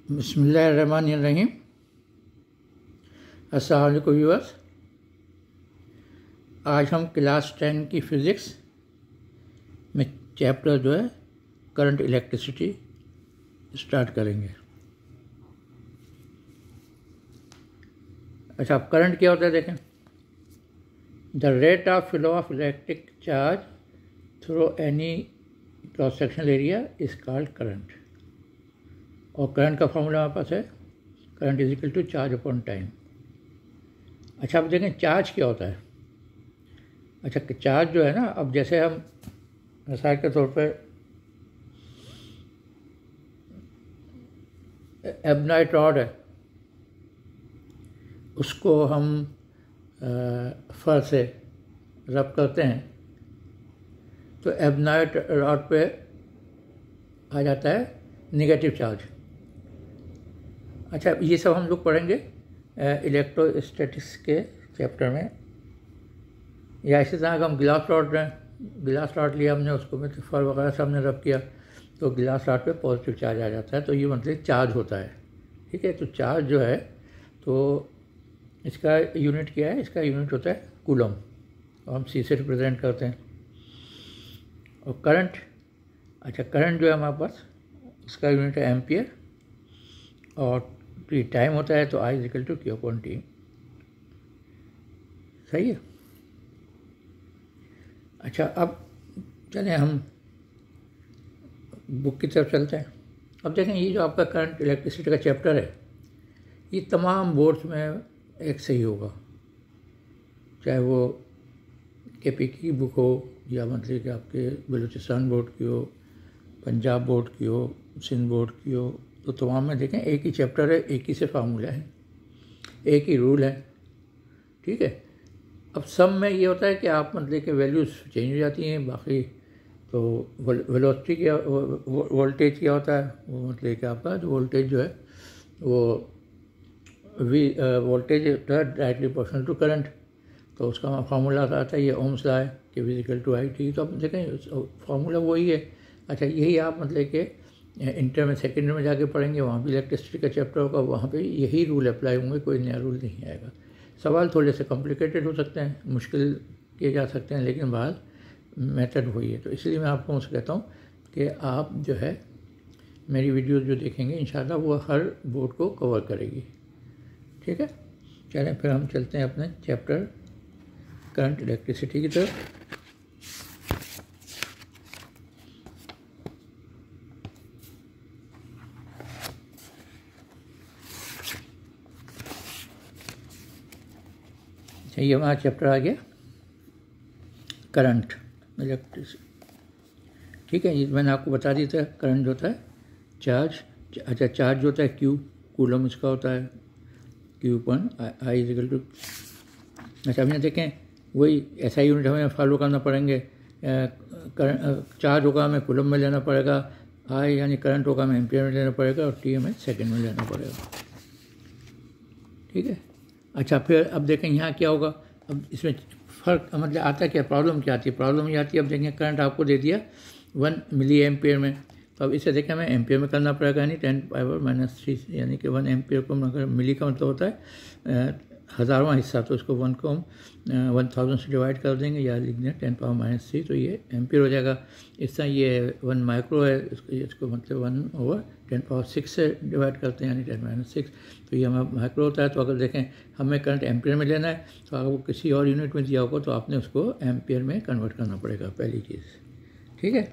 बिस्मिल्लाहिर्रहमानिर्रहीम। अस्सलाम वालेकुम व्यूअर्स। आज हम क्लास 10 की फ़िज़िक्स में चैप्टर जो है करंट इलेक्ट्रिसिटी स्टार्ट करेंगे। अच्छा, अब करंट क्या होता है देखें। The rate of flow of electric charge through any cross sectional area is called current. और करंट का फॉर्मूला हमारे पास है, current is equal to charge upon time. अच्छा, अब देखें चार्ज क्या होता है। अच्छा, चार्ज जो है ना, अब जैसे हम मिसाल के तौर पर एबनाइट रॉड है, उसको हम फर से रब करते हैं तो एबनाइट रॉड पे आ जाता है नेगेटिव चार्ज। अच्छा, ये सब हम लोग पढ़ेंगे इलेक्ट्रोस्टैटिक्स के चैप्टर में। या इसी तरह हम गिलास रॉड लिया हमने, उसको में फर वगैरह से हमने रब किया तो गिलास रॉड पे पॉजिटिव चार्ज आ जाता है, तो ये मतलब चार्ज होता है। ठीक है, तो चार्ज जो है तो इसका यूनिट क्या है, इसका यूनिट होता है कूलम, और हम सी से रिप्रेजेंट करते हैं। और करंट, अच्छा करंट जो है हमारे पास, इसका यूनिट है एम्पियर, और टाइम होता है तो I is equal to Q upon T. सही है। अच्छा, अब चलें हम बुक की तरफ चलते हैं। अब देखें, ये जो आपका करंट इलेक्ट्रिसिटी का चैप्टर है, ये तमाम बोर्ड्स में एक सही होगा, चाहे वो केपी की बुक हो या मतलब कि आपके बलूचिस्तान बोर्ड की हो, पंजाब बोर्ड की हो, सिंध बोर्ड की हो, तो तमाम में देखें एक ही चैप्टर है, एक ही से फार्मूला है, एक ही रूल है। ठीक है। अब सब में ये होता है कि आप मतलब कि वैल्यूज़ चेंज हो जाती हैं, बाकी तो वेलोसिटी क्या, वोल्टेज क्या होता है, वो मतलब कि आपका जो वोल्टेज जो है वो voltage directly proportional to current, तो उसका फार्मूला आता है ये ओम्स लॉ है कि V इक्वल टू IT। तो अब देखें फार्मूला वही है। अच्छा, यही आप मतलब कि इंटर में सेकेंडरी में जाके पढ़ेंगे, वहाँ भी इलेक्ट्रिसिटी का चैप्टर होगा, वहाँ पे यही रूल अप्लाई होंगे, कोई नया रूल नहीं आएगा। सवाल थोड़े से कॉम्प्लिकेटेड हो सकते हैं, मुश्किल किए जा सकते हैं, लेकिन बहरहाल मेथड वही है। तो इसलिए मैं आपको उनसे कहता हूँ कि आप जो है मेरी वीडियो जो देखेंगे इंशाल्लाह वो हर बोर्ड को कवर करेगी। ठीक है, चलें फिर हम चलते हैं अपने चैप्टर करंट इलेक्ट्रिसिटी की तरफ। ये हमारा चैप्टर आ गया करंट इलेक्ट्रिसिटी। ठीक है, ये मैंने आपको बता दिया था, करंट जो होता है चार्ज। अच्छा, चार्ज होता है क्यू, कूलम इसका होता है Q upon I is equal to. अच्छा, हमने देखें वही ऐसा यूनिट हमें फॉलो करना पड़ेंगे। चार्ज होगा हमें कूलम में लेना पड़ेगा, आई यानी करंट होगा हमें एम्पियर में लेना पड़ेगा, और टी हमें सेकेंड में लेना पड़ेगा। ठीक है। अच्छा, फिर अब देखें यहाँ क्या होगा। अब इसमें फ़र्क मतलब आता है क्या, प्रॉब्लम क्या आती है। प्रॉब्लम ये आती है, अब देखें करंट आपको दे दिया 1 मिली एम्पियर में, तो अब इसे देखें हमें एम्पियर में करना पड़ेगा, यानी 10⁻³ यानी कि 1 एम्पियर को अगर मिली का मतलब होता है हज़ारवां हिस्सा, तो इसको 1 को हम 1000 से डिवाइड कर देंगे या लिख दें 10⁻³ तो ये एम्पियर हो जाएगा। इस तरह ये 1 माइक्रो है, इसको मतलब 1/10⁻6 से डिवाइड करते हैं, यानी 10⁻6, तो ये हमारा माइक्रो होता है। तो अगर देखें हमें करंट एम्पियर में लेना है, तो अगर वो किसी और यूनिट में दिया होगा तो आपने उसको एम्पियर में कन्वर्ट करना पड़ेगा, पहली चीज़। ठीक है।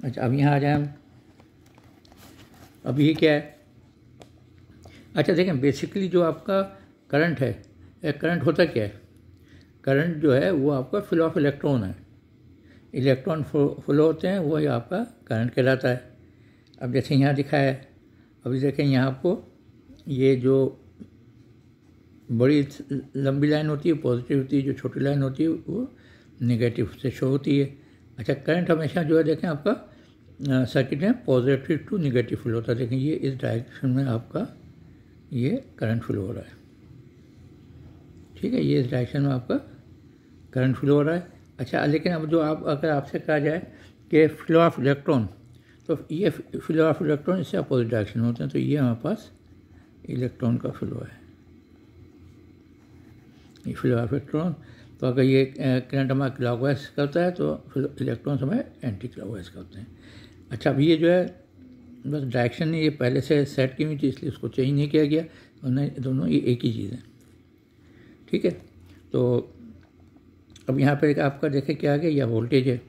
अच्छा, अब यहाँ आ जाए हम। अब ये क्या है। अच्छा देखें, बेसिकली जो आपका करंट है, करंट होता क्या है। करंट जो है वो आपका फ्लो ऑफ इलेक्ट्रॉन है, इलेक्ट्रॉन फ्लो होते हैं, वही आपका करंट कहलाता है। अब जैसे यहाँ दिखाया है, अभी देखें यहाँ आपको ये जो बड़ी लंबी लाइन होती है पॉजिटिव होती है, जो छोटी लाइन होती है वो नेगेटिव से शो होती है। अच्छा, करंट हमेशा जो है देखें आपका सर्किट में पॉजिटिव टू नेगेटिव फ्लो होता है। देखें ये इस डायरेक्शन में आपका ये करंट फ्लो हो रहा है। ठीक है, ये इस डायरेक्शन में आपका करंट फ्लो हो रहा है। अच्छा, लेकिन अब जो आप अगर आपसे कहा जाए कि फ्लो ऑफ इलेक्ट्रॉन, तो ये फ्लो ऑफ इलेक्ट्रॉन इससे अपोजिट डायरेक्शन में होते हैं। तो ये हमारे पास इलेक्ट्रॉन का फ्लो है, ये फ्लो ऑफ इलेक्ट्रॉन। तो अगर ये करंट हमारा क्लॉकवाइज करता है तो इलेक्ट्रॉन्स हमें एंटी क्लॉकवाइज करते हैं। अच्छा, अब ये जो है बस डायरेक्शन नहीं, ये पहले से सेट की हुई थी इसलिए उसको चेंज नहीं किया गया, वरना दोनों ये एक ही चीज़ है। ठीक है, तो अब यहाँ पर आपका देखें क्या आ गया, यह वोल्टेज है।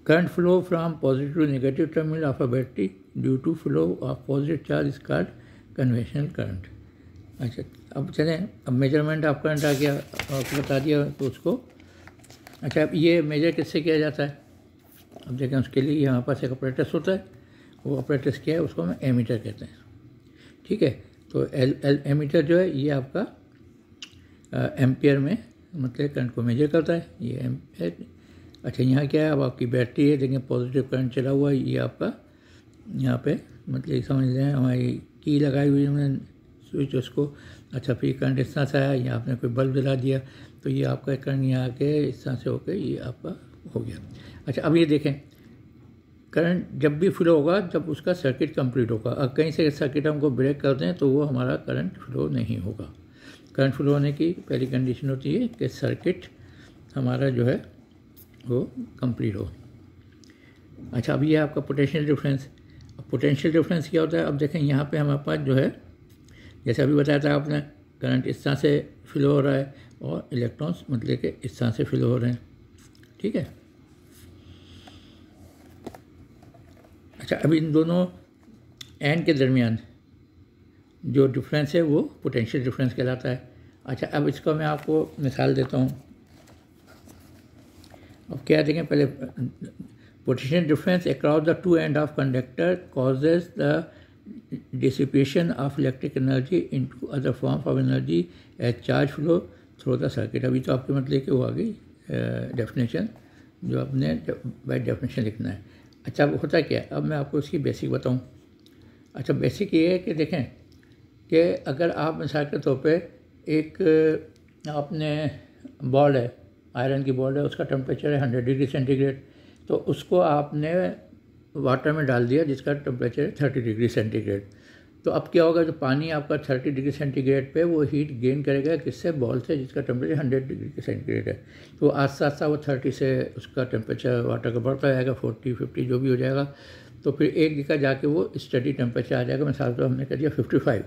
Current flow from positive to negative terminal of a battery due to flow of positive charge is called conventional current. अच्छा, अब चलें, अब मेजरमेंट ऑफ करंट आ गया, आपको बता दिया तो उसको। अच्छा, अब ये मेजर किससे किया जाता है, अब देखें उसके लिए हमारे पास एक ऑपरेटस होता है, वो ऑपरेटस क्या है उसको हम एमीटर कहते हैं। ठीक है, तो एमीटर जो है ये आपका एम्पियर में मतलब करंट को मेजर करता है, ये एम्पियर। अच्छा, यहाँ क्या है, अब आपकी बैटरी है, देखें पॉजिटिव करंट चला हुआ है, ये आपका यहाँ पे मतलब समझ लें हमारी की लगाई हुई हमने स्विच उसको। अच्छा, फिर करंट इस तरह से आया, यहाँ आपने कोई बल्ब जला दिया तो ये आपका करंट यहाँ आके इस तरह से होकर ये आपका हो गया। अच्छा, अब ये देखें करंट जब भी फ्लो होगा जब उसका सर्किट कंप्लीट होगा। अब कहीं से सर्किट हमको ब्रेक कर दें तो वो हमारा करंट फ्लो नहीं होगा। करंट फ्लो होने की पहली कंडीशन होती है कि सर्किट हमारा जो है वो कंप्लीट हो। अच्छा, अब ये आपका पोटेंशियल डिफरेंस। अब पोटेंशियल डिफरेंस क्या होता है, अब देखें यहाँ पे हमारे पास जो है जैसे अभी बताया था आपने, करंट इस तरह से फ्लो हो रहा है और इलेक्ट्रॉन्स मतलब कि इस तरह से फ्लो हो रहे हैं। ठीक है, अच्छा, अब इन दोनों एंड के दरमियान जो डिफरेंस है वो पोटेंशियल डिफरेंस कहलाता है। अच्छा, अब इसको मैं आपको मिसाल देता हूँ। अब क्या देखें, पहले potential difference across the two end of conductor causes the dissipation of electric energy into other form of energy as charge flow through the circuit. अभी तो आपके मतलब कि वो आ गई डेफिनेशन जो आपने बाय डेफिनेशन लिखना है। अच्छा, अब होता क्या है, अब मैं आपको इसकी बेसिक बताऊं। अच्छा, बेसिक ये है कि देखें कि अगर आप मिसाल के तौर पे एक आपने बॉल है, आयरन की बॉल है, उसका टेम्परेचर है 100 डिग्री सेंटीग्रेड, तो उसको आपने वाटर में डाल दिया जिसका टेम्परेचर है 30 डिग्री सेंटीग्रेड। तो अब क्या होगा, जो पानी आपका 30 डिग्री सेंटीग्रेड पे वो हीट गेन करेगा किससे, बॉल से, जिसका टेम्परेचर 100 डिग्री सेंटीग्रेड है। तो आस्ता आस्ता वो 30 से उसका टेम्परेचर वाटर का बढ़ता जाएगा, 40 50 जो भी हो जाएगा। तो फिर एक जगह जाके वो स्टडी टेम्परेचर आ जाएगा। मिसाल तो हमने कर दिया 55।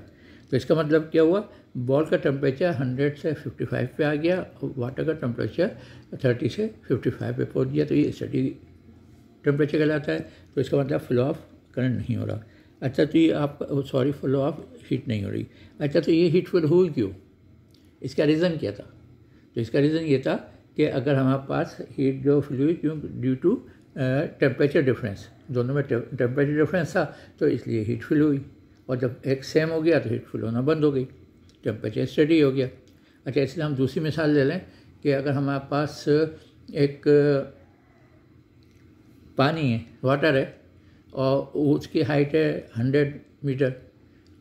तो इसका मतलब क्या हुआ, बॉल का टेम्परेचर 100 से 55 पे आ गया और वाटर का टेम्परेचर 30 से 55 पे पहुँच गया। तो ये स्टडी टेम्परेचर कहलाता है। तो इसका मतलब फ्लो ऑफ करंट नहीं हो रहा। अच्छा, तो ये आपका सॉरी फ्लो ऑफ हीट नहीं हो रही। अच्छा, तो ये हीट फ्लो हुई क्यों, इसका रीज़न क्या था। तो इसका रीज़न ये था कि अगर हमारे पास हीट जो फ्लो हुई क्यों, ड्यू टू टेम्परेचर डिफरेंस, दोनों में टेम्परेचर डिफरेंस था तो इसलिए हीट फ्लो हुई। और जब एक सेम हो गया तो हीट फ्लो होना बंद हो गई, टेम्परेचर स्टडी हो गया। अच्छा, इसलिए हम दूसरी मिसाल ले लें कि अगर हमारे पास एक पानी है, वाटर है, और उसकी हाइट है 100 मीटर।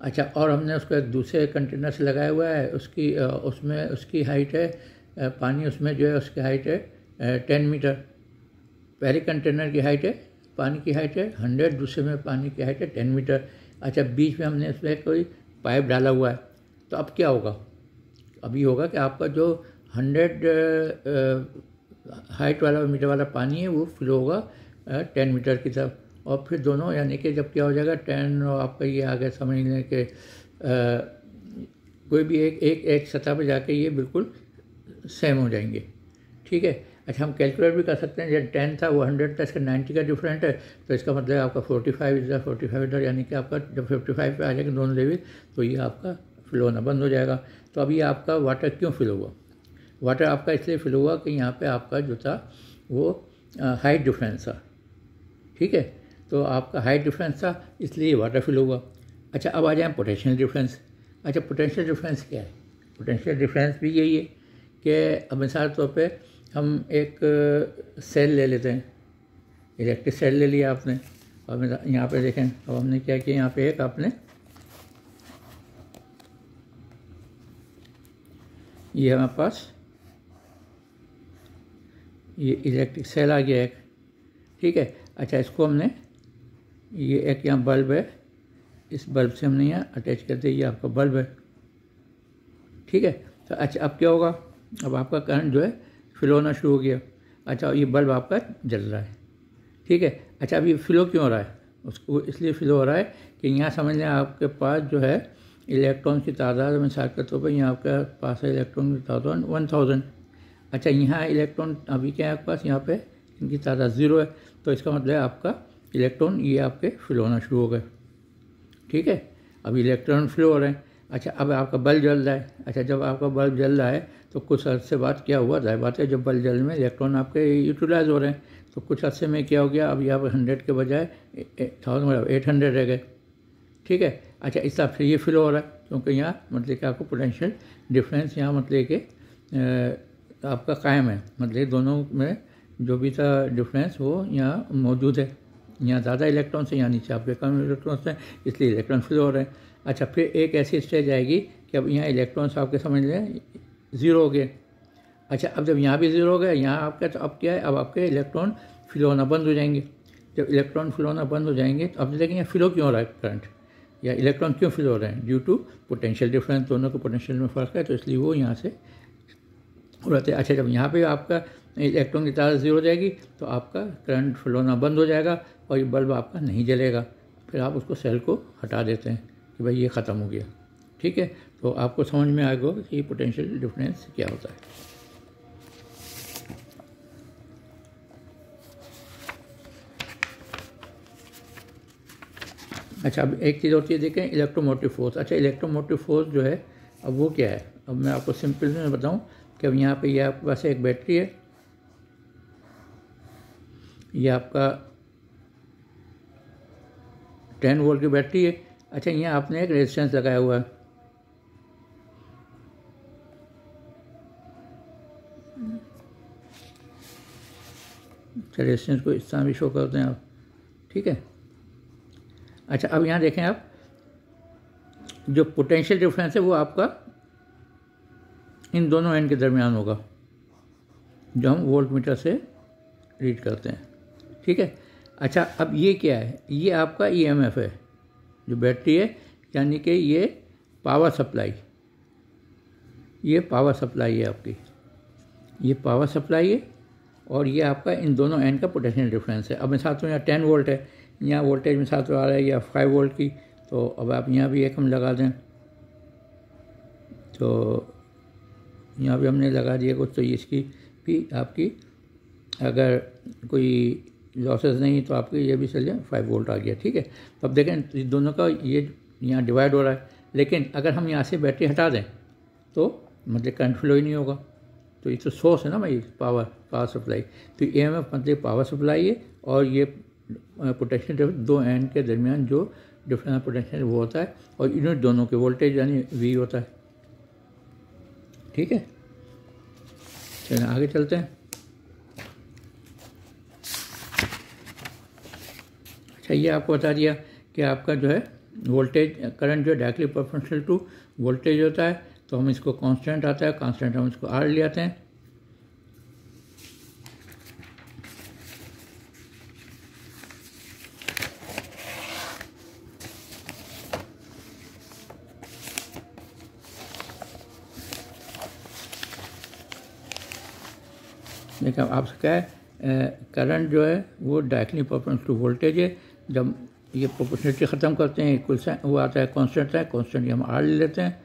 अच्छा, और हमने उसको एक दूसरे कंटेनर से लगाया हुआ है, उसमें उसकी हाइट है पानी उसमें जो है उसकी हाइट है 10 मीटर। पहले कंटेनर की हाइट है, पानी की हाइट है 100, दूसरे में पानी की हाइट है 10 मीटर। अच्छा, बीच में हमने उसमें कोई पाइप डाला हुआ है। तो अब क्या होगा, अभी होगा कि आपका जो 100 हाइट वाला मीटर वाला पानी है वो फ्लो होगा 10 मीटर की तरफ। और फिर दोनों यानी कि जब क्या हो जाएगा 10 और आपका ये आगे समझ लें कि कोई भी एक सतह पर जाके ये बिल्कुल सेम हो जाएंगे। ठीक है, अच्छा, हम कैलकुलेट भी कर सकते हैं, जब 10 था वो 100 था, इसका 90 का डिफरेंट है, तो इसका मतलब आपका 45 इज 45 इधर, यानी कि आपका जब 55 पे आ जाएगा दोनों लेवल तो ये आपका फ्लो होना बंद हो जाएगा। तो अभी आपका वाटर क्यों फिल हुआ, वाटर आपका इसलिए फिल हुआ कि यहाँ पे आपका जो था वो हाइट डिफरेंस था। ठीक है, तो आपका हाइट डिफरेंस था इसलिए वाटर फिल हुआ। अच्छा, अब आ जाए पोटेंशियल डिफरेंस। अच्छा, पोटेंशियल डिफरेंस क्या है, पोटेंशियल डिफरेंस भी यही है कि अब मिसाल तौर पे हम एक सेल ले लेते हैं, इलेक्ट्रिक सेल ले लिया आपने, और यहाँ पे देखें अब हमने क्या किया, यहाँ पे एक आपने ये हमारे पास ये इलेक्ट्रिक सेल आ गया एक। ठीक है। अच्छा, इसको हमने ये एक यहाँ बल्ब है, इस बल्ब से हमने यहाँ अटैच कर दिया, ये आपका बल्ब है, ठीक है। तो अच्छा अब क्या होगा, अब आपका करंट जो है फ्लो होना शुरू हो गया। अच्छा, ये बल्ब आपका जल रहा है, ठीक है। अच्छा, अब ये फ्लो क्यों हो रहा है, उसको इसलिए फ्लो हो रहा है कि यहाँ समझ लें आपके पास जो है इलेक्ट्रॉन की तादाद, मिसाल के तौर पर यहाँ आपके पास है इलेक्ट्रॉन की तादाद 1000। अच्छा, यहाँ इलेक्ट्रॉन अभी क्या है आपके पास, यहाँ पे इनकी तादाद 0 है, तो इसका मतलब आपका इलेक्ट्रॉन ये आपके फ्लो होना शुरू हो गए, ठीक है। अब इलेक्ट्रॉन फ्लो हो रहे हैं। अच्छा, अब आपका बल्ब जल रहा है। अच्छा, जब आपका बल्ब जल रहा है तो कुछ अर्से बाद क्या हुआ, जाहिर बात है जब बल्ब जलने में इलेक्ट्रॉन आपके यूटिलाइज हो रहे हैं, तो कुछ अर्से में क्या हो गया, अब यहाँ पर 100 के बजाय 800 रह गए, ठीक है। अच्छा, इस हिसाब से ये फ्लो हो रहा है, क्योंकि यहाँ मतलब कि आपको पोटेंशियल डिफरेंस यहाँ मतलब कि आपका कायम है, मतलब दोनों में जो भी था डिफरेंस वो यहाँ मौजूद है। यहाँ ज़्यादा इलेक्ट्रॉन्स हैं, यहाँ नीचे आपके कम इलेक्ट्रॉन्स हैं, इसलिए इलेक्ट्रॉन फ्लो हो रहे हैं। अच्छा, फिर एक ऐसी स्टेज आएगी कि अब यहाँ इलेक्ट्रॉन्स आपके समझ लें 0 हो गए। अच्छा, अब जब यहाँ भी 0 हो गए, यहाँ आपका तो अब क्या है, अब आपके इलेक्ट्रॉन फ्लो होना बंद हो जाएंगे। जब इलेक्ट्रॉन फ्लो होना बंद हो जाएंगे तो अब देखेंगे फ्लो क्यों हो रहा है करंट, या इलेक्ट्रॉन क्यों फ्लो हो रहे हैं, ड्यू टू पोटेंशियल डिफरेंस, दोनों के पोटेंशियल में फ़र्क है, तो इसलिए वो यहाँ से हो रहे थे। अच्छा, जब यहाँ पे आपका इलेक्ट्रॉन की तादाद 0 हो जाएगी तो आपका करंट फ्लो होना बंद हो जाएगा और ये बल्ब आपका नहीं जलेगा। फिर आप उसको सेल को हटा देते हैं कि भाई ये ख़त्म हो गया, ठीक है। तो आपको समझ में आएगा कि पोटेंशियल डिफरेंस क्या होता है। अच्छा, अब एक चीज़ होती है देखें, इलेक्ट्रोमोटिव फोर्स। अच्छा, इलेक्ट्रोमोटिव फोर्स जो है अब वो क्या है, अब मैं आपको सिंपल में बताऊं कि अब यहाँ पे ये आपके पास एक बैटरी है, ये आपका 10 वोल्ट की बैटरी है। अच्छा, यहाँ आपने एक रेजिस्टेंस लगाया हुआ है, अच्छा रेजिस्टेंस को इस तरह भी शो करते हैं आप, ठीक है। अच्छा, अब यहाँ देखें आप, जो पोटेंशियल डिफरेंस है वो आपका इन दोनों एंड के दरमियान होगा, जो हम वोल्ट मीटर से रीड करते हैं, ठीक है। अच्छा, अब ये क्या है, ये आपका ईएमएफ है जो बैटरी है, यानी कि ये पावर सप्लाई, ये पावर सप्लाई है आपकी, ये पावर सप्लाई है, और ये आपका इन दोनों एंड का पोटेंशियल डिफरेंस है। अब मिसाल तो यहाँ 10 वोल्ट है, यहाँ वोल्टेज मिसाल तो आ रहा है या 5 वोल्ट की, तो अब आप यहाँ भी एक हम लगा दें, तो यहाँ भी हमने लगा दिया कुछ, तो इसकी भी आपकी अगर कोई लॉसेस नहीं तो आपकी ये भी चलिए 5 वोल्ट आ गया, ठीक है। तो अब देखें दोनों का ये यहाँ डिवाइड हो रहा है, लेकिन अगर हम यहाँ से बैटरी हटा दें तो मतलब करंट फ्लो ही नहीं होगा, तो ये तो सोर्स है ना भाई, पावर सप्लाई। तो ईएमएफ मतलब पावर सप्लाई है, और ये पोटेंशियल डिफरेंस दो एंड के दरमियान जो डिफरेंस पोटेंशियल वो होता है, और यूनिट दोनों के वोल्टेज यानी वी होता है, ठीक है। चलिए आगे चलते हैं। अच्छा, ये आपको बता दिया कि आपका जो है वोल्टेज करंट जो है डायरेक्टली प्रोपोर्शनल टू वोल्टेज होता है, तो हम इसको कांस्टेंट आता है, कांस्टेंट हम इसको आर ले आते हैं। देखिए आपसे क्या है, करंट जो है वो डायरेक्टली प्रोपोर्शनल टू वोल्टेज है। जब ये प्रोपोर्शनलिटी ख़त्म करते हैं इक्वल से वो आता है कांस्टेंट आता है, कांस्टेंट हम आर ले लेते हैं।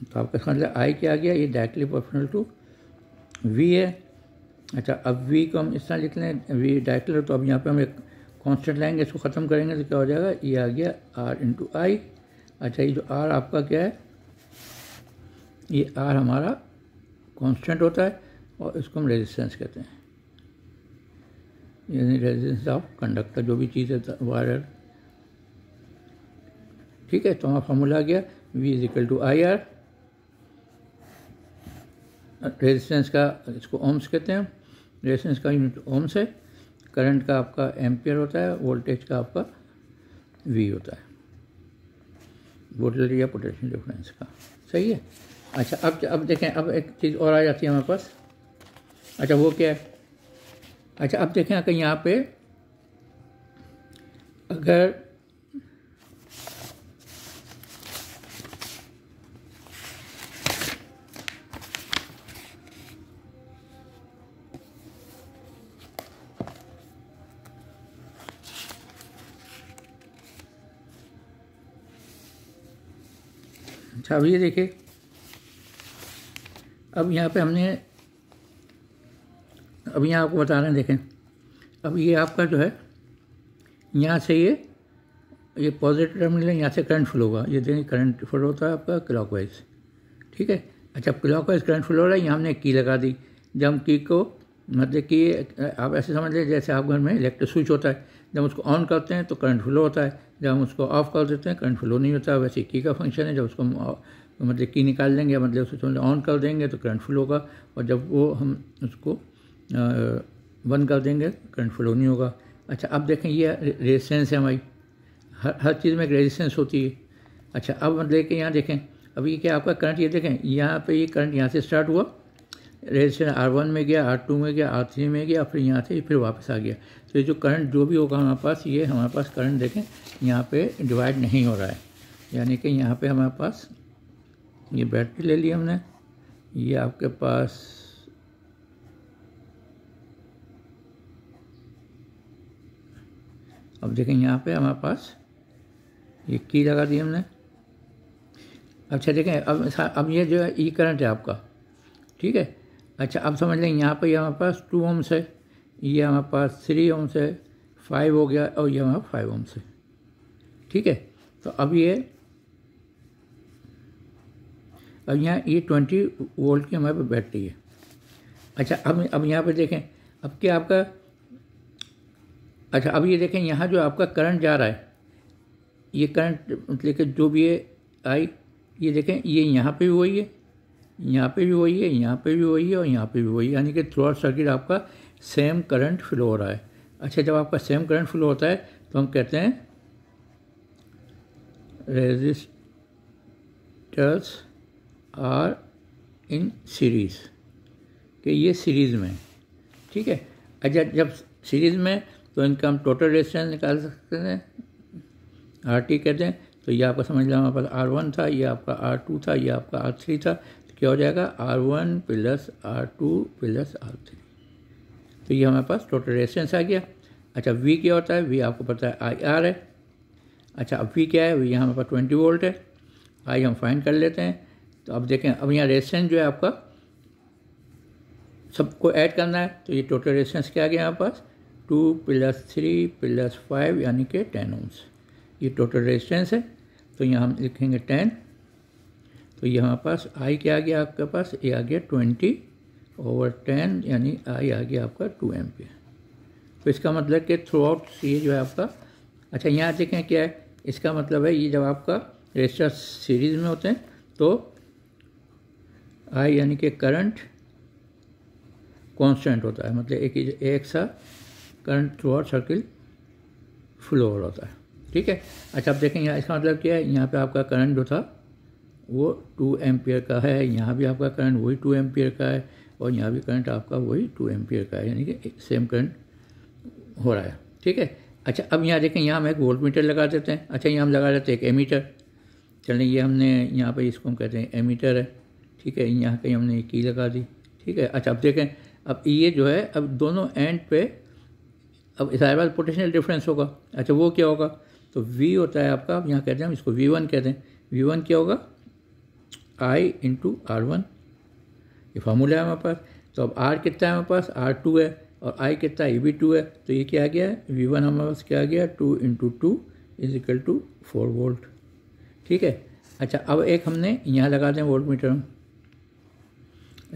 तो आपका समझ आई क्या आ गया, ये डायरेक्टली प्रोपोर्शनल टू वी है। अच्छा, अब वी को हम इस तरह लिख लें, वी डायरेक्टली, तो अब यहाँ पे हम एक कांस्टेंट लाएंगे, इसको ख़त्म करेंगे तो क्या हो जाएगा, ये आ गया आर इंटू आई। अच्छा, ये जो आर आपका क्या है, ये आर हमारा कांस्टेंट होता है, और इसको हम रेजिस्टेंस कहते हैं, यानी रेजिस्टेंस ऑफ कंडक्टर, जो भी चीज़ है वायर, ठीक है। तो हमारा फॉर्मूला आ गया V is equal to I R. Resistance का इसको ओम्स कहते हैं, रेजिस्टेंस का यूनिट ओम्स है, करंट का आपका एम्पियर होता है, वोल्टेज का आपका V होता है, वोल्टेज या पोटेंशियल डिफरेंस का। सही है। अच्छा अब देखें, अब एक चीज़ और आ जाती है हमारे पास। अच्छा वो क्या है? अच्छा अब देखें कि यहाँ पे अगर अच्छा अब ये देखिए, अब यहाँ पे हमने, अब यहाँ आपको बता रहे हैं, देखें अब ये आपका जो है यहाँ से ये पॉजिटिव टर्मिनल है, यहाँ से करंट फ्लो होगा। ये देखें करंट फ्लो होता है आपका क्लॉकवाइज, ठीक है। अच्छा क्लॉकवाइज करंट फ्लो हो रहा है, यहाँ हमने की लगा दी। जब हम की को मतलब कि आप ऐसे समझ लीजिए जैसे आप घर में इलेक्ट्रिक स्विच होता है, जब उसको ऑन करते हैं तो करंट फ्लो होता है, जब हम उसको ऑफ कर देते हैं करंट फ्लो नहीं होता। वैसे की का फंक्शन है, जब उसको मतलब की निकाल देंगे, मतलब उसको ऑन कर देंगे तो करंट फ्लो होगा, और जब वो हम उसको बंद कर देंगे करंट फ्लो नहीं होगा। अच्छा अब देखें ये रेजिस्टेंस है हमारी, हर चीज़ में एक रेजिस्टेंस होती है। अच्छा अब मतलब कि यहाँ देखें, अब ये क्या आपका करंट, ये देखें यहाँ पे ये करंट यहाँ से स्टार्ट हुआ, रेजिस्टेंस R1 में गया, R2 में गया, R3 में गया, फिर यहाँ से फिर वापस आ गया। तो ये जो करंट जो भी होगा हमारे पास, ये हमारे पास करंट देखें यहाँ पे डिवाइड नहीं हो रहा है, यानी कि यहाँ पे हमारे पास ये बैटरी ले ली हमने, ये आपके पास अब देखें यहाँ पे हमारे पास ये की लगा दी हमने। अच्छा देखें अब ये जो है ई करंट है आपका, ठीक है। अच्छा अब समझ लें यहाँ पे हमारे पास 2 ohms है, ये हमारे पास 3 ohms है, 5 हो गया, और ये हमारा 5 ohms है, ठीक है। तो अब यहाँ ये 20 वोल्ट की हमारे पास बैटरी है। अच्छा अब यहाँ पे देखें, अब क्या आपका, अच्छा अब ये देखें यहाँ जो आपका करंट जा रहा है, ये करंट मतलब कि जो भी है आई, ये देखें ये यहाँ पे भी वही है, यहाँ पे भी वही है, यहाँ पे भी वही है, और यहाँ पे भी वही है, यानी कि थ्रू आउट सर्किट आपका सेम करंट फ्लो हो रहा है। अच्छा जब आपका सेम करंट फ्लो होता है तो हम कहते हैं रेजिस्टर्स आर इन सीरीज़, कि ये सीरीज़ में, ठीक है। अच्छा जब सीरीज़ में तो इनका हम टोटल रेजिस्टेंस निकाल सकते हैं, RT कहते हैं। तो ये आपका समझ लो हमारे पास R1 था, ये आपका R2 था, ये आपका R3 था, तो क्या हो जाएगा R1 + R2 + R3, तो ये हमारे पास टोटल रेजिस्टेंस आ गया। अच्छा V क्या होता है? V आपको पता है IR है। अच्छा अब V क्या है? V यहाँ हमारे पास 20 वोल्ट है, I हम फाइंड कर लेते हैं। तो अब देखें, अब यहाँ रेजिस्टेंस जो है आपका सबको ऐड करना है, तो ये टोटल रेजिस्टेंस क्या आ गया हमारे पास 2 + 3 + 5 यानी कि 10 ohms, ये टोटल रेजिस्टेंस है। तो यहाँ हम लिखेंगे 10, तो ये हमारे पास I क्या आ गया आपके पास, ये आ गया 20/10 यानी I आ गया आपका 2 एम्पियर। तो इसका मतलब कि थ्रू आउट ये जो है आपका, अच्छा यहाँ देखें क्या है, इसका मतलब है ये जब आपका रेजिस्टर सीरीज़ में होते हैं तो I यानी कि करंट कांस्टेंट होता है, मतलब एक सा current through out circuit flow हो रहा है, ठीक है। अच्छा अब देखें यहाँ इसका मतलब क्या है, यहाँ पे आपका करंट जो था वो 2 एम्पियर का है, यहाँ भी आपका करंट वही 2 एम्पियर का है, और यहाँ भी करंट आपका वही 2 एम्पियर का है, यानी कि सेम करंट हो रहा है, ठीक है। अच्छा अब यहाँ देखें, यहाँ हम एक वोल्ट मीटर लगा देते हैं। अच्छा यहाँ हम लगा देते हैं एक एमीटर, चलें ये हमने यहाँ पे इसको हम कहते हैं एमीटर है, ठीक है। यहाँ कहीं हमने की लगा दी, ठीक है। अच्छा अब देखें, अब ये जो है अब दोनों एंड पे अब इस बार पोटेंशियल डिफरेंस होगा। अच्छा वो क्या होगा, तो V होता है आपका, अब यहाँ कहते हैं हम इसको V1 कहते हैं। V1 क्या होगा, I × R1, ये फार्मूला है हमारे पास। तो अब R कितना है हमारे पास, R2 है, और I कितना है, ये भी 2 है, तो ये क्या आ गया है, V1 हमारे पास क्या आ गया 2 × 2 = 4 वोल्ट, ठीक है। अच्छा अब एक हमने यहाँ लगा दें वोल्ट मीटर, हम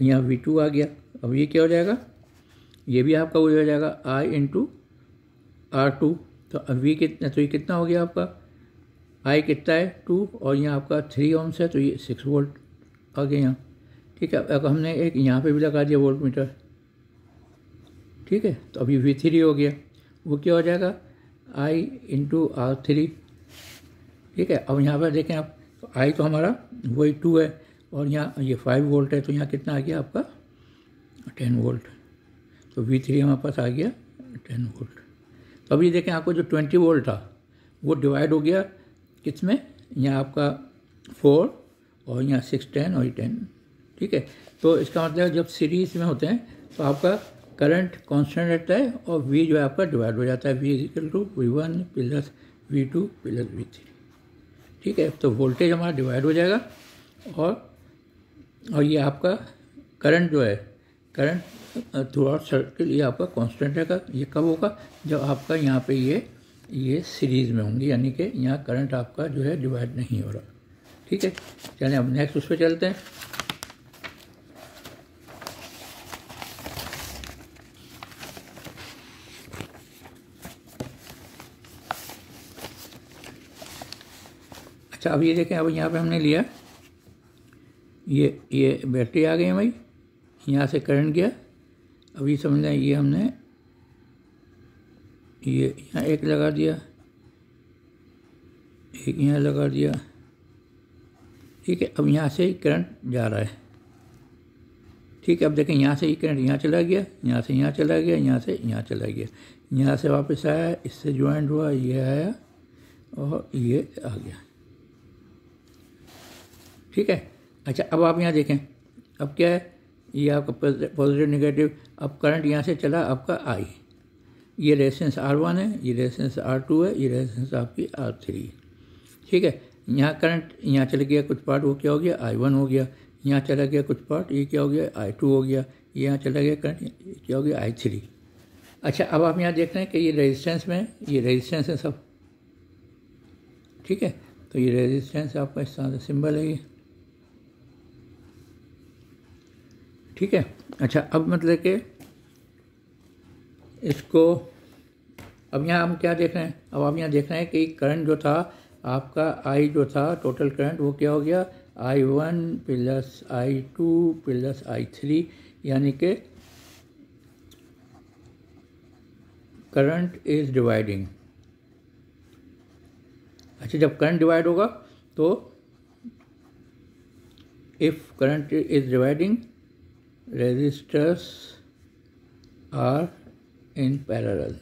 यहाँ V2 आ गया। अब ये क्या हो जाएगा, ये भी आपका वही हो जाएगा I × R2, तो अब V कितना, तो ये कितना हो गया आपका, I कितना है 2, और यहाँ आपका 3 ohms है, तो ये 6 वोल्ट आ गया यहाँ, ठीक है। अब हमने एक यहाँ पे भी लगा दिया वोल्ट मीटर, ठीक है। तो अभी V3 हो गया, वो क्या हो जाएगा I × R3, ठीक है। अब यहाँ पर देखें आप, तो आई तो हमारा वही 2 है और यहाँ ये 5 वोल्ट है, तो यहाँ कितना आ गया आपका 10 वोल्ट। तो V3 हमारे पास आ गया 10 वोल्ट। तो अभी देखें आपको जो 20 वोल्ट था वो डिवाइड हो गया किस में, यहाँ आपका 4 और यहाँ 6, 10 और 10। ठीक है, तो इसका मतलब जब सीरीज में होते हैं तो आपका करंट कांस्टेंट रहता है और V जो है आपका डिवाइड हो जाता है, V=V1 plus V2 plus V3। ठीक है, तो वोल्टेज हमारा डिवाइड हो जाएगा और ये आपका करंट जो है, करंट थ्रू आउट सर्किल ये आपका कांस्टेंट रहेगा। ये कब होगा, जब आपका यहाँ पे ये सीरीज़ में होंगी, यानी कि यहाँ करंट आपका जो है डिवाइड नहीं हो रहा। ठीक है, चलें अब नेक्स्ट उस पर चलते हैं। अच्छा, अब ये देखें, अब यहाँ पे हमने लिया ये बैटरी आ गई है भाई, यहाँ से करंट गया। अभी समझ लें ये हमने ये यहाँ एक लगा दिया, एक यहाँ लगा दिया। ठीक है, अब यहाँ से ही करंट जा रहा है। ठीक है, अब देखें यहाँ से ही करंट यहाँ चला गया, यहाँ से यहाँ चला गया, यहाँ से यहाँ चला गया, यहाँ से वापस आया, इससे ज्वाइंट हुआ, ये आया और ये आ गया। ठीक है, अच्छा अब आप यहाँ देखें, अब क्या है, ये आपका पॉजिटिव नेगेटिव। अब करंट यहाँ से चला आपका आई, ये रेजिस्टेंस R1 है, ये रेजिस्टेंस R2 है, ये रेजिस्टेंस आपकी R3। ठीक है, यहाँ करंट यहाँ चला गया कुछ पार्ट, वो क्या हो गया I1 हो गया। यहाँ चला गया कुछ पार्ट, ये क्या हो गया I2 हो गया। यहाँ चला गया करंट, क्या हो गया I3। अच्छा, अब आप यहाँ देख रहे हैं कि ये रेजिस्टेंस में, ये रेजिस्टेंस है सब। ठीक है, तो ये रेजिस्टेंस आपका इस तरह से सिंबल है ये। ठीक है, अच्छा अब मतलब कि इसको अब यहाँ हम क्या देख रहे हैं, अब आप यहाँ देख रहे हैं कि करंट जो था आपका I जो था टोटल करंट, वो क्या हो गया I1 plus I2 plus I3, यानी कि करंट इज डिवाइडिंग। अच्छा, जब करंट डिवाइड होगा तो if current is dividing resistors are in parallel,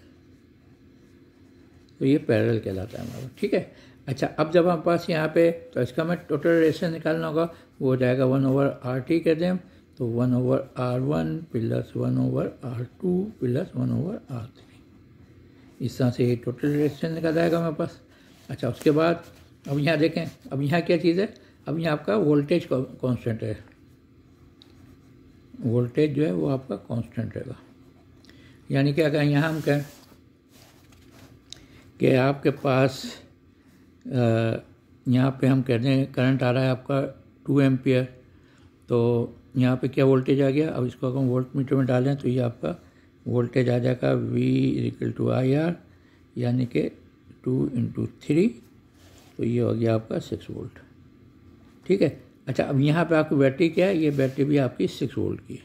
तो ये पैरेलल कहलाता है हमारा। ठीक है, अच्छा अब जब हमारे पास यहाँ पे, तो इसका हमें टोटल रेजिस्टेंस निकालना होगा, वो हो जाएगा 1/RT कहते हैं हम, तो 1/R1 plus 1/R2 plus 1/R3। इस तरह से ये टोटल रेजिस्टेंस निकल जाएगा हमारे पास। अच्छा, उसके बाद अब यहाँ देखें, अब यहाँ क्या चीज़ है, अब यहाँ आपका वोल्टेज कांस्टेंट है, वोल्टेज जो है वो आपका कांस्टेंट रहेगा। यानी कि अगर यहाँ हम कहें कि आपके पास यहाँ पे हम कहते हैं करंट आ रहा है आपका 2 एम्पियर, तो यहाँ पे क्या वोल्टेज आ गया। अब इसको अगर हम वोल्ट मीटर में डालें तो ये आपका वोल्टेज आ जाएगा V=IR, यानी कि 2 × 3, तो ये हो गया आपका 6 वोल्ट। ठीक है, अच्छा अब यहाँ पे आपकी बैटरी क्या है, ये बैटरी भी आपकी 6 वोल्ट की है,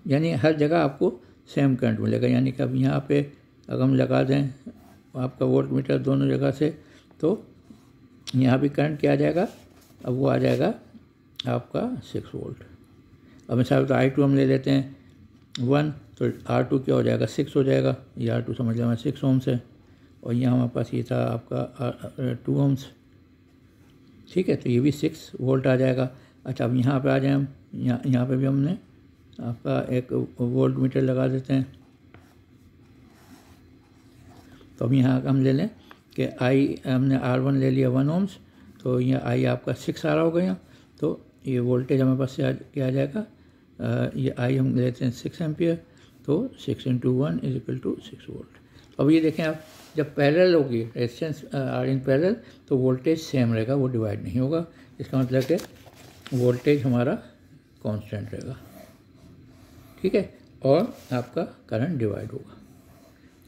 यानी हर जगह आपको सेम करंट मिलेगा। यानी कि अब यहाँ पे अगर हम लगा दें आपका वोल्ट मीटर दोनों जगह से, तो यहाँ भी करंट क्या आ जाएगा, अब वो आ जाएगा आपका 6 वोल्ट। अब मिसाल तो I2 हम ले लेते हैं 1, तो R2 क्या हो जाएगा 6 हो जाएगा, ये R2 समझ लें 6 ओम्स है, और यहाँ हमारे पास ये था आपका 2 ओम्स। ठीक है, तो ये भी 6 वोल्ट आ जाएगा। अच्छा, अब यहाँ पे आ जाए हम, यहाँ पे भी हमने आपका एक वोल्ट मीटर लगा देते हैं। तो अब यहाँ हम ले लें कि हमने R1 ले लिया 1 ओम्स, तो यहाँ I आपका 6 आ रहा होगा यहाँ, तो ये वोल्टेज हमारे पास से क्या आ जाएगा, ये I हम लेते हैं 6 एम्पियर, तो 6 × 1 = 6 वोल्ट। अब ये देखें आप, जब पैरेलल होगी रेजिस्टेंस आर इन पैरेलल, तो वोल्टेज सेम रहेगा, वो डिवाइड नहीं होगा। इसका मतलब कि वोल्टेज हमारा कांस्टेंट रहेगा। ठीक है, और आपका करंट डिवाइड होगा।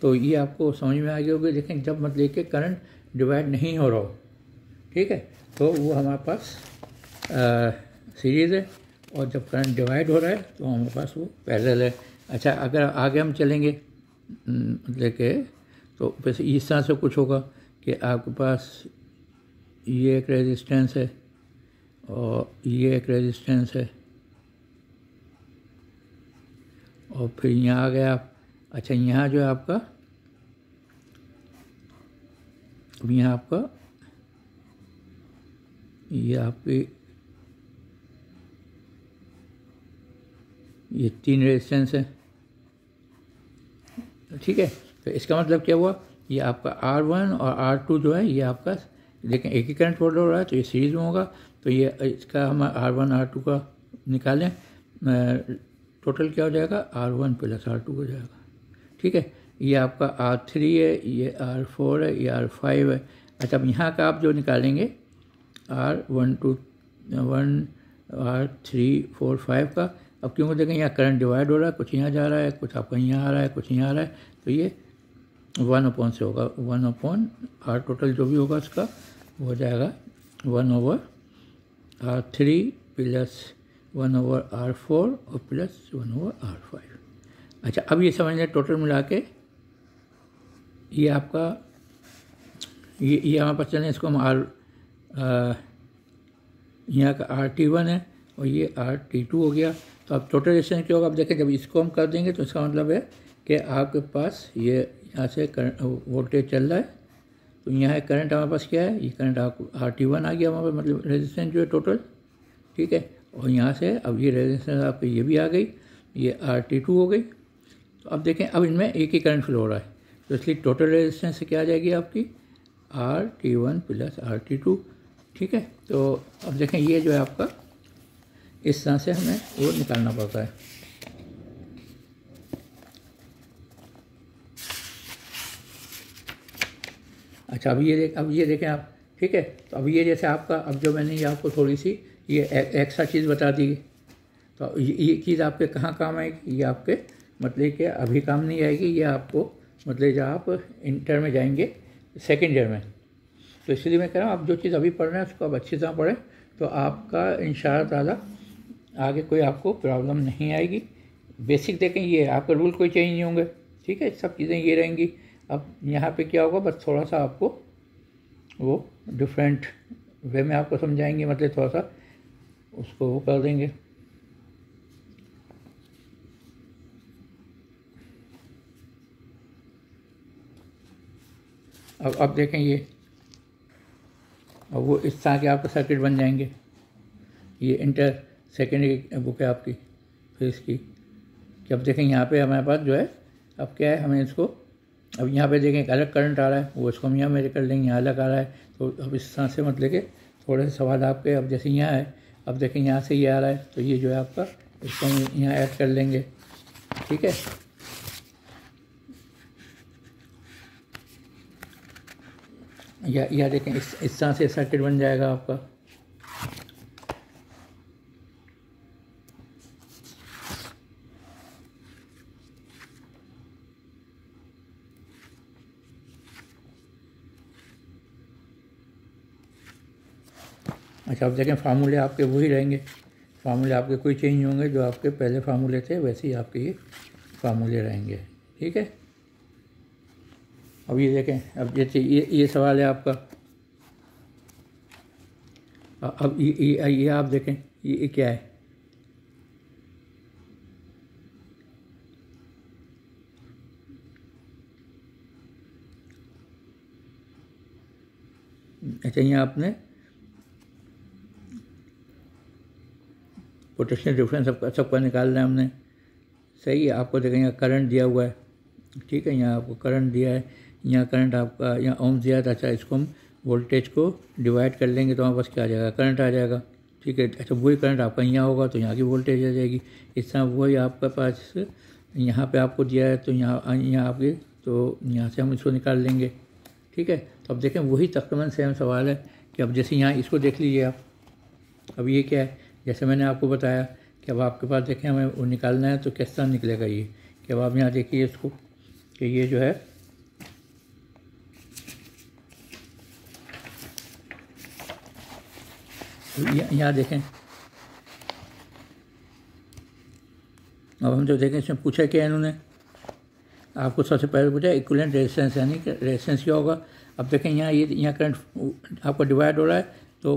तो ये आपको समझ में आ गया होगा। देखें, जब मतलब कि करंट डिवाइड नहीं हो रहा हो, ठीक है, तो वो हमारे पास सीरीज़ है, और जब करंट डिवाइड हो रहा है तो हमारे पास वो पैरेलल है। अच्छा, अगर आगे हम चलेंगे मतलब कि, तो वैसे इस तरह से कुछ होगा कि आपके पास ये एक रेजिस्टेंस है और ये एक रेजिस्टेंस है, और फिर यहाँ आ गया आप। अच्छा, यहाँ जो है आपका, यहाँ आपका ये आपकी ये 3 रेजिस्टेंस है, ठीक है। तो इसका मतलब क्या हुआ, ये आपका R1 और R2 जो है ये आपका, लेकिन एक ही करंट फ्लो हो रहा है तो ये सीरीज में होगा। तो ये इसका हम R1 R2 का निकालें, टोटल क्या हो जाएगा, R1 + R2 हो जाएगा, ठीक है। ये आपका R3 है, ये R4 है, ये R5 है। अच्छा, अब यहाँ का आप जो निकालेंगे R1 2 1 R3 4 5 का, अब क्योंकि देखें यहाँ करंट डिवाइड हो रहा है, कुछ यहाँ जा रहा है, कुछ आपका यहाँ आ रहा है, कुछ यहाँ आ रहा है, तो ये 1/, से होगा 1/R टोटल जो भी होगा उसका वो हो जाएगा 1/R3 + 1/R4 और प्लस 1/R5। अच्छा, अब ये समझ लें टोटल मिला के ये आपका ये हमारे पास चलें, इसको हम यहाँ का RT1 है और ये RT2 हो गया। तो अब टोटल रेजिस्टेंस क्या होगा, अब देखें जब इसको हम कर देंगे तो इसका मतलब है कि आपके पास ये यहाँ से करंट वोल्टेज चल रहा है, तो यहाँ करंट हमारे पास क्या है, ये करंट आपको RT1 आ गया हमारे पास, मतलब रेजिस्टेंस जो है टोटल, ठीक है। और यहाँ से अब ये रेजिस्टेंस आपकी ये भी आ गई, ये RT2 हो गई। तो अब देखें अब इनमें एक ही करंट फ्लो हो रहा है, तो इसलिए टोटल रेजिस्टेंस क्या आ जाएगी आपकी RT1 + RT2, ठीक है। तो अब देखें ये जो है आपका इस तरह से हमें वो निकालना पड़ता है। अच्छा, अब ये देखें आप, ठीक है। तो अब ये जैसे आपका, अब जो मैंने ये आपको थोड़ी सी ये एक्स्ट्रा चीज़ बता दी, तो ये चीज़ आपके कहाँ काम आएगी, ये आपके मतलब कि अभी काम नहीं आएगी, ये आपको मतलब जब आप इंटर में जाएंगे सेकेंड ईयर में, तो इसलिए मैं कह रहा हूँ आप जो चीज़ अभी पढ़ रहे हैं उसको आप अच्छी तरह पढ़ें, तो आपका इंशाअल्लाह ताला आगे कोई आपको प्रॉब्लम नहीं आएगी। बेसिक देखें, ये आपका रूल कोई चेंज नहीं होंगे, ठीक है, सब चीज़ें ये रहेंगी। अब यहाँ पे क्या होगा, बस थोड़ा सा आपको वो डिफरेंट वे में आपको समझाएंगे, मतलब थोड़ा सा उसको वो कर देंगे। अब देखें ये, अब वो इस तरह के आपके सर्किट बन जाएंगे। ये इंटर सेकेंडरी बुक है आपकी फिर इसकी, कि अब देखें यहाँ पे हमारे पास जो है, अब क्या है, हमें इसको अब यहाँ पे देखें एक अलग करंट आ रहा है, वो इसको हम यहाँ मेरे कर लेंगे, यहाँ अलग आ रहा है। तो अब इस तरह से मतलब कि थोड़े से सवाल आपके, अब जैसे यहाँ है, अब देखें यहाँ से ये आ रहा है, तो ये जो है आपका इसको हम यहाँ ऐड कर लेंगे, ठीक है। या देखें इस तरह से सर्किट बन जाएगा आपका। अच्छा, अब देखें फार्मूले आपके वही रहेंगे, फार्मूले आपके कोई चेंज नहीं होंगे, जो आपके पहले फार्मूले थे वैसे ही आपके ये फार्मूले रहेंगे, ठीक है। अब ये देखें, अब जैसे ये सवाल है आपका, अब ये आप देखें ये क्या है, अच्छा यहाँ आपने पोटेंशियल डिफरेंस सबका निकालना है हमने, सही है। आपको देखें यहाँ करंट दिया हुआ है, ठीक है, यहाँ आपको करंट दिया है, यहाँ करंट आपका यहाँ ओम दिया था। अच्छा, इसको हम वोल्टेज को डिवाइड कर लेंगे तो हमारे पास क्या आ जाएगा, करंट आ जाएगा, ठीक है। अच्छा, वही करंट आपका यहाँ होगा तो यहाँ की वोल्टेज आ जाएगी। इस तरह वही आपके पास यहाँ पे आपको दिया है, तो यहाँ आपके, तो यहाँ से हम इसको निकाल लेंगे, ठीक है। तो अब देखें वही तकरीबन सेम सवाल है कि अब जैसे यहाँ इसको देख लीजिए आप, अब ये क्या है, जैसे मैंने आपको बताया कि अब आपके पास देखें हमें वो निकालना है, तो किस तरह निकलेगा ये, कि अब आप यहाँ देखिए इसको, कि ये जो है यहाँ देखें, अब हम जो देखें इसमें पूछा क्या है इन्होंने, आपको सबसे पहले पूछा इक्विवेलेंट रेजिस्टेंस, यानी कि रेजिस्टेंस क्या होगा। अब देखें यहाँ यहाँ करंट आपका डिवाइड हो रहा है, तो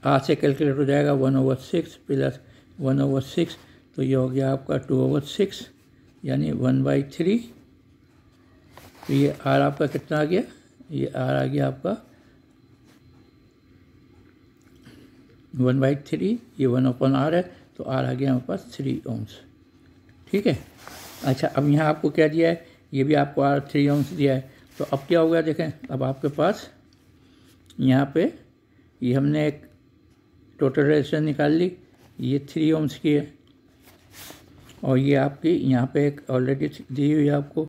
1/R से कैलकुलेट हो जाएगा 1/6 प्लस 1/6, तो ये हो गया आपका 2/6 यानी 1/3। तो ये R आपका कितना आ गया, ये R आ गया आपका 1/3, ये 1/R है, तो R आ गया हमारे पास 3 ohms। ठीक है। अच्छा, अब यहाँ आपको क्या दिया है, ये भी आपको R 3 ohms दिया है। तो अब क्या हो गया देखें, अब आपके पास यहाँ पे ये हमने एक टोटल रेजिस्टेंस निकाल ली, ये 3 ohms की है, और ये आपकी यहाँ पे एक ऑलरेडी दी हुई है आपको